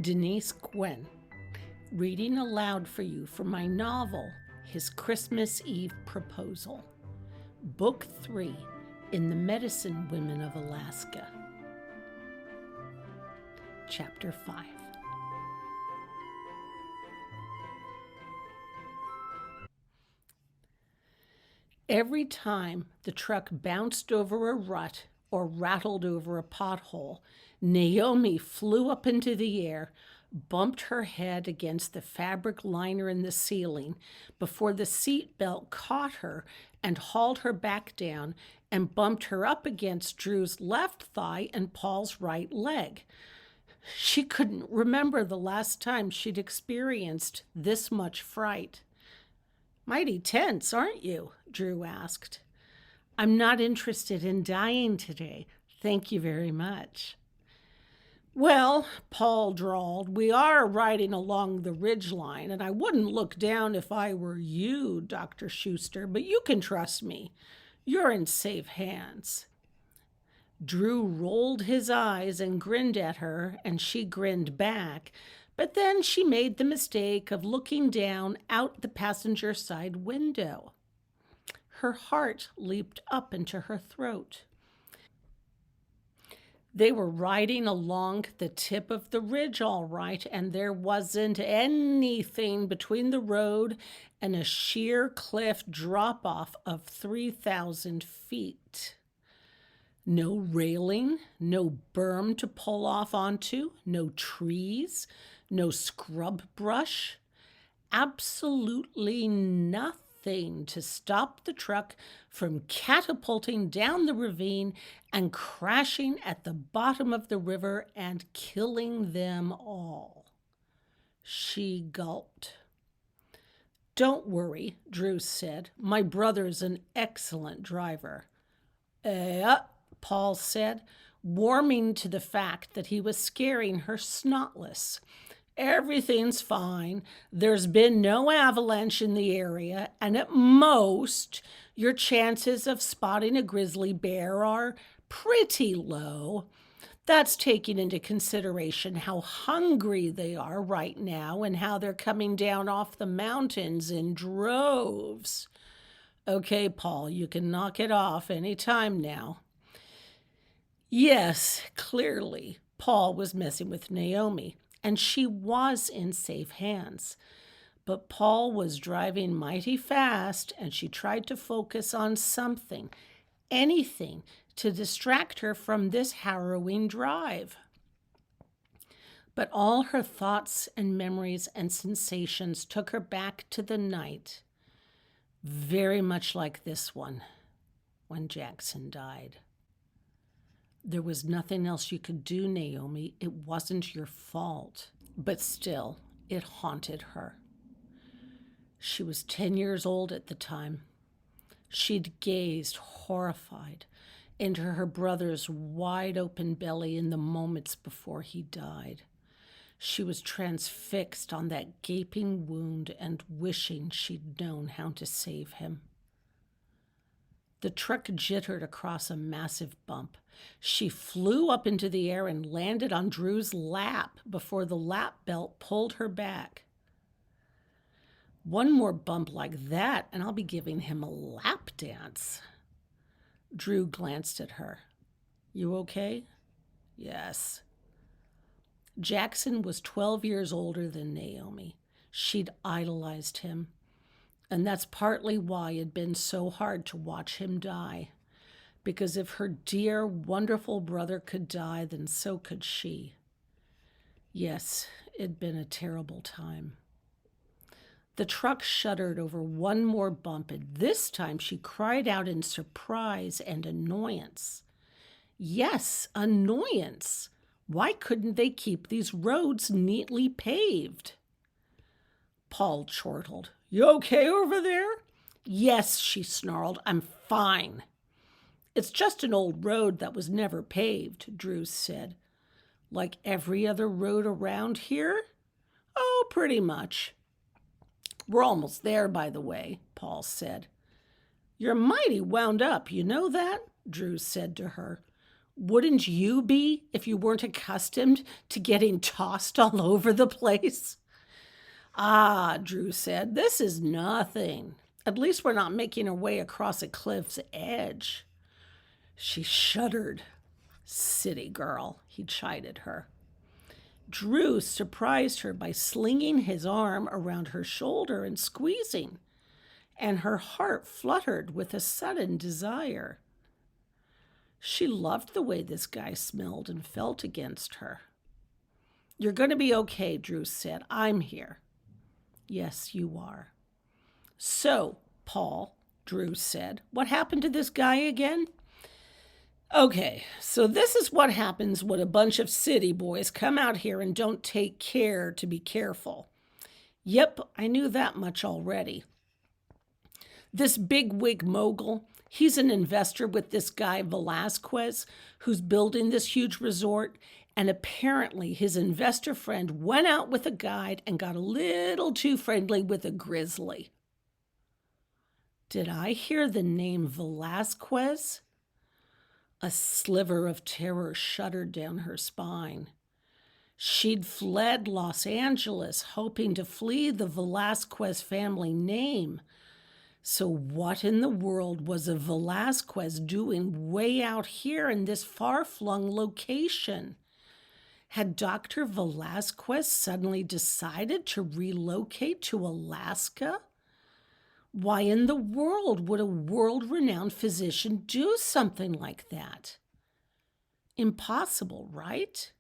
Denise Gwen, reading aloud for you from my novel, His Christmas Eve Proposal, Book 3, in the Medicine Women of Alaska. Chapter 5. Every time the truck bounced over a rut or rattled over a pothole, Naomi flew up into the air, bumped her head against the fabric liner in the ceiling before the seat belt caught her and hauled her back down and bumped her up against Drew's left thigh and Paul's right leg. She couldn't remember the last time she'd experienced this much fright. "Mighty tense, aren't you?" Drew asked. "I'm not interested in dying today. Thank you very much." "Well," Paul drawled, "we are riding along the ridgeline, and I wouldn't look down if I were you, Dr. Schuster, but you can trust me. You're in safe hands." Drew rolled his eyes and grinned at her, and she grinned back, but then she made the mistake of looking down out the passenger side window. Her heart leaped up into her throat. They were riding along the tip of the ridge all right, and there wasn't anything between the road and a sheer cliff drop-off of 3,000 feet. No railing, no berm to pull off onto, no trees, no scrub brush. Absolutely nothing to stop the truck from catapulting down the ravine and crashing at the bottom of the river and killing them all. She gulped. "Don't worry," Drew said. "My brother's an excellent driver." Paul said, warming to the fact that he was scaring her snotless. "Everything's fine. There's been no avalanche in the area, and at most, your chances of spotting a grizzly bear are pretty low. That's taking into consideration how hungry they are right now and how they're coming down off the mountains in droves." "Okay, Paul, you can knock it off any time now." Yes, clearly, Paul was messing with Naomi, and she was in safe hands. But Paul was driving mighty fast, and she tried to focus on something, anything, to distract her from this harrowing drive. But all her thoughts and memories and sensations took her back to the night, very much like this one, when Jackson died. "There was nothing else you could do, Naomi. It wasn't your fault." But still, it haunted her. She was 10 years old at the time. She'd gazed, horrified, into her brother's wide-open belly in the moments before he died. She was transfixed on that gaping wound and wishing she'd known how to save him. The truck jittered across a massive bump. She flew up into the air and landed on Drew's lap before the lap belt pulled her back. "One more bump like that, and I'll be giving him a lap dance." Drew glanced at her. "You okay?" "Yes." Jackson was 12 years older than Naomi. She'd idolized him. And that's partly why it'd been so hard to watch him die. Because if her dear, wonderful brother could die, then so could she. Yes, it'd been a terrible time. The truck shuddered over one more bump, and this time she cried out in surprise and annoyance. Yes, annoyance. Why couldn't they keep these roads neatly paved? Paul chortled. "You okay over there?" "Yes," she snarled. "I'm fine." "It's just an old road that was never paved," Drew said. "Like every other road around here?" "Oh, pretty much." "We're almost there, by the way," Paul said. "You're mighty wound up, you know that?" Drew said to her. Wouldn't you be if you weren't accustomed to getting tossed all over the place? Ah, Drew said, this is nothing. At least we're not making our way across a cliff's edge. She shuddered. City girl, he chided her. Drew surprised her by slinging his arm around her shoulder and squeezing, and her heart fluttered with a sudden desire. She loved the way this guy smelled and felt against her. You're going to be okay, Drew said. I'm here. Yes, you are. So, Paul, Drew said, what happened to this guy again? Okay, so this is what happens when a bunch of city boys come out here and don't take care to be careful. Yep, I knew that much already. This big-wig mogul, he's an investor with this guy Velasquez, who's building this huge resort, and apparently his investor friend went out with a guide and got a little too friendly with a grizzly. Did I hear the name Velasquez? A sliver of terror shuddered down her spine. She'd fled Los Angeles, hoping to flee the Velasquez family name. So what in the world was a Velasquez doing way out here in this far-flung location? Had Dr. Velasquez suddenly decided to relocate to Alaska? Why in the world would a world-renowned physician do something like that? Impossible, right?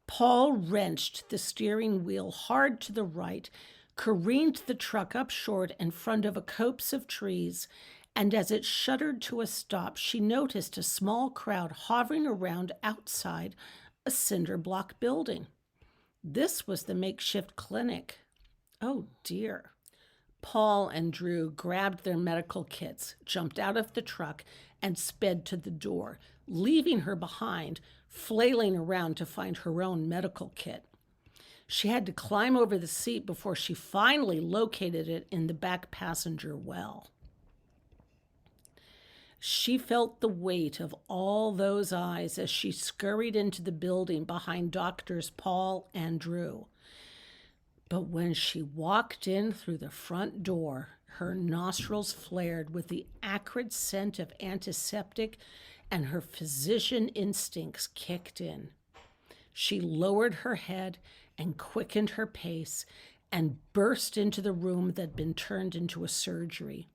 Paul wrenched the steering wheel hard to the right, careened the truck up short in front of a copse of trees, and as it shuddered to a stop, she noticed a small crowd hovering around outside a cinder block building. This was the makeshift clinic. Oh, dear. Paul and Drew grabbed their medical kits, jumped out of the truck, and sped to the door, leaving her behind, flailing around to find her own medical kit. She had to climb over the seat before she finally located it in the back passenger well. She felt the weight of all those eyes as she scurried into the building behind Doctors Paul and Drew. But when she walked in through the front door, her nostrils flared with the acrid scent of antiseptic, and her physician instincts kicked in. She lowered her head and quickened her pace and burst into the room that had been turned into a surgery.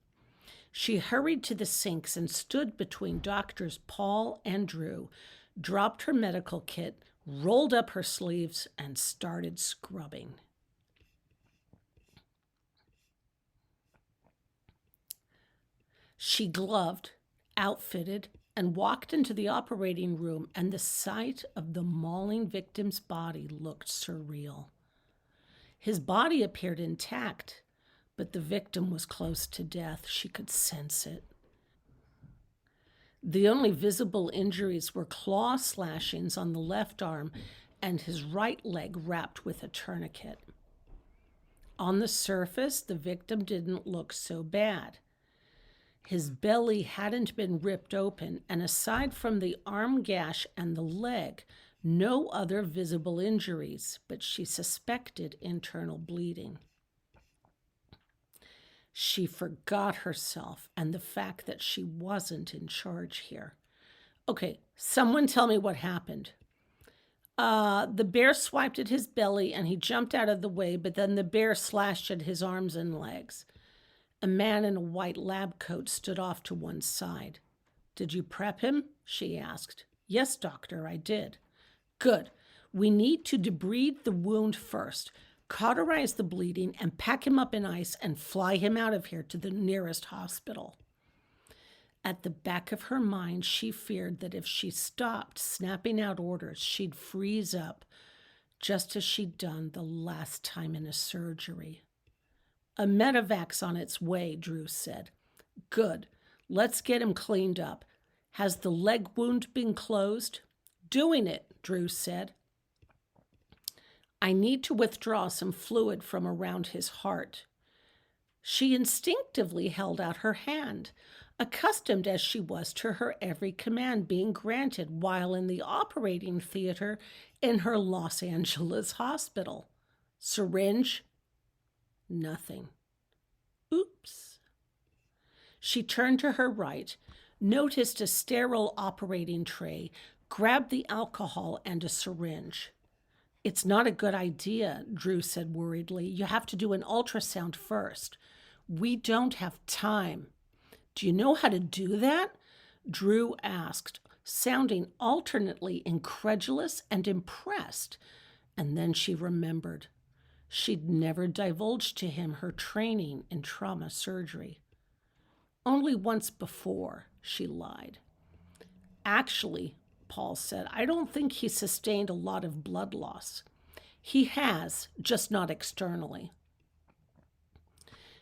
She hurried to the sinks and stood between Doctors Paul and Drew, dropped her medical kit, rolled up her sleeves, and started scrubbing. She gloved, outfitted, and walked into the operating room, and the sight of the mauling victim's body looked surreal. His body appeared intact, but the victim was close to death. She could sense it. The only visible injuries were claw slashings on the left arm and his right leg wrapped with a tourniquet. On the surface, the victim didn't look so bad. His belly hadn't been ripped open, and aside from the arm gash and the leg, no other visible injuries, but she suspected internal bleeding. She forgot herself and the fact that she wasn't in charge here. Okay, someone tell me what happened. The bear swiped at his belly and he jumped out of the way, but then the bear slashed at his arms and legs. A man in a white lab coat stood off to one side. Did you prep him? She asked. Yes, doctor, I did. Good. We need to debride the wound first, cauterize the bleeding, and pack him up in ice and fly him out of here to the nearest hospital. At the back of her mind, she feared that if she stopped snapping out orders, she'd freeze up, just as she'd done the last time in a surgery. A medevac's on its way, Drew said. Good. Let's get him cleaned up. Has the leg wound been closed? Doing it, Drew said. I need to withdraw some fluid from around his heart. She instinctively held out her hand. accustomed as she was to her every command being granted while in the operating theater in her Los Angeles hospital. Syringe? Nothing. Oops. She turned to her right, noticed a sterile operating tray, grabbed the alcohol and a syringe. It's not a good idea, Drew said worriedly. You have to do an ultrasound first. We don't have time. Do you know how to do that? Drew asked, sounding alternately incredulous and impressed. And then she remembered. She'd never divulged to him her training in trauma surgery. Only once before, she lied. Actually, Paul said, I don't think he sustained a lot of blood loss. He has, just not externally.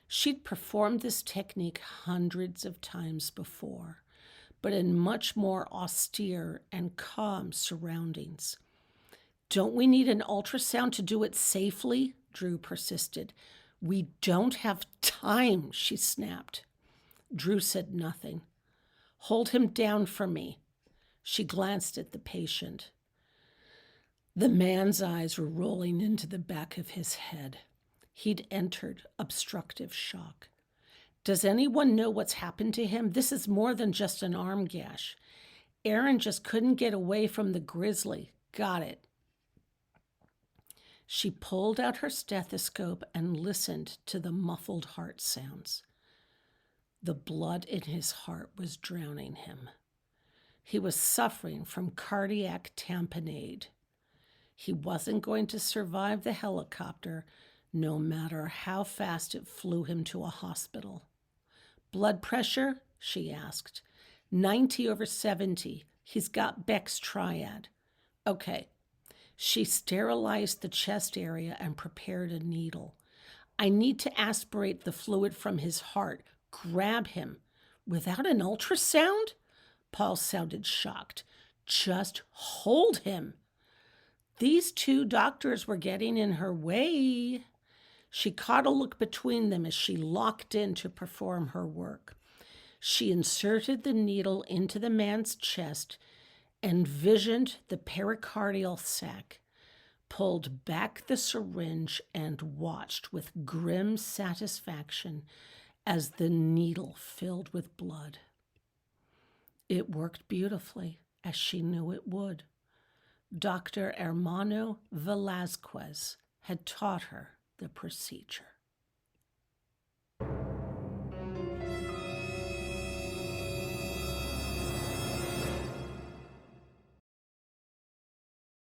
She'd performed this technique hundreds of times before, but in much more austere and calm surroundings. Don't we need an ultrasound to do it safely? Drew persisted. We don't have time, she snapped. Drew said nothing. Hold him down for me. She glanced at the patient. The man's eyes were rolling into the back of his head. He'd entered obstructive shock. Does anyone know what's happened to him? This is more than just an arm gash. Aaron just couldn't get away from the grizzly. Got it. She pulled out her stethoscope and listened to the muffled heart sounds. The blood in his heart was drowning him. He was suffering from cardiac tamponade. He wasn't going to survive the helicopter, no matter how fast it flew him to a hospital. Blood pressure? She asked. 90/70. He's got Beck's triad. Okay. She sterilized the chest area and prepared a needle. I need to aspirate the fluid from his heart. Grab him. Without an ultrasound? Paul sounded shocked. Just hold him. These two doctors were getting in her way. She caught a look between them as she locked in to perform her work. She inserted the needle into the man's chest, envisioned the pericardial sac, pulled back the syringe, and watched with grim satisfaction as the needle filled with blood. It worked beautifully, as she knew it would. Dr. Hermano Velazquez had taught her the procedure.